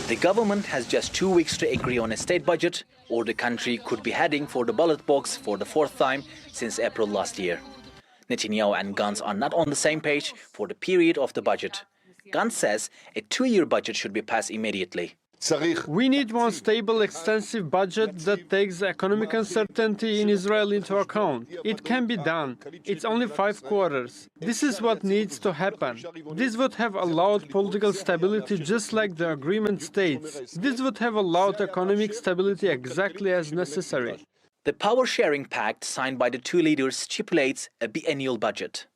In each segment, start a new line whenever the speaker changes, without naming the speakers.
The government has just 2 weeks to agree on a state budget, or the country could be heading for the ballot box for the fourth time since April last year. Netanyahu and Gantz are not on the same page for the period of the budget. Gantz says a 2-year budget should be passed immediately.
We need one stable, extensive budget that takes economic uncertainty in Israel into account. It can be done. It's only 5 quarters. This is what needs to happen. This would have allowed political stability just like the agreement states. This would have allowed economic stability exactly as necessary.
The power-sharing pact signed by the two leaders stipulates a biennial budget.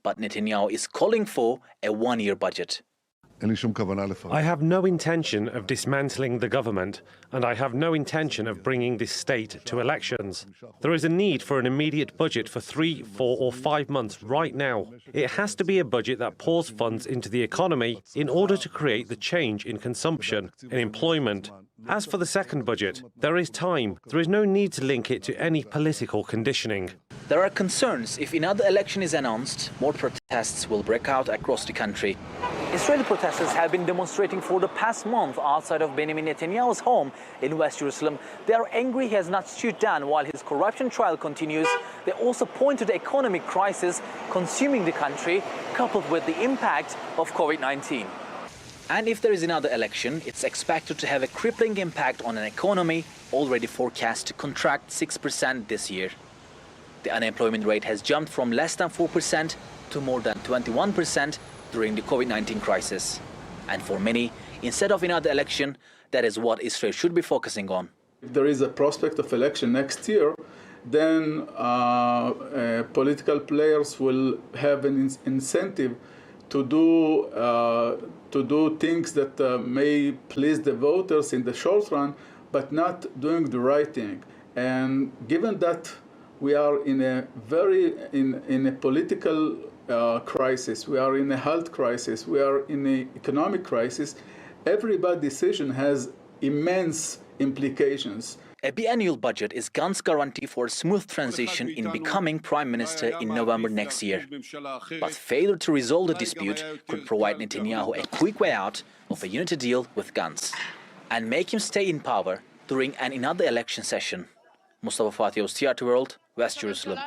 But Netanyahu is calling for a 1-year budget.
I have no intention of dismantling the government, and I have no intention of bringing this state to elections. There is a need for an immediate budget for 3, 4 or 5 months right now. It has to be a budget that pours funds into the economy in order to create the change in consumption and employment. As for the second budget, there is time. There is no need to link it to any political conditioning.
There are concerns if another election is announced, more protests will break out across the country. Israeli protesters have been demonstrating for the past month outside of Benjamin Netanyahu's home in West Jerusalem. They are angry he has not stood down while his corruption trial continues. They also point to the economic crisis consuming the country, coupled with the impact of COVID-19. And if there is another election, it's expected to have a crippling impact on an economy already forecast to contract 6% this year. The unemployment rate has jumped from less than 4% to more than 21% during the COVID-19 crisis. And for many, instead of another election, that is what Israel should be focusing on.
If there is a prospect of election next year, then political players will have an incentive to do things that may please the voters in the short run, but not doing the right thing. And given that we are in a political crisis, we are in a health crisis, we are in an economic crisis, every bad decision has immense implications.
A biennial budget is Gantz's guarantee for a smooth transition in becoming prime minister in November next year. But failure to resolve the dispute could provide Netanyahu a quick way out of a unity deal with Gantz and make him stay in power during another election session. Mustafa Fatih Yavuz, World, West Jerusalem.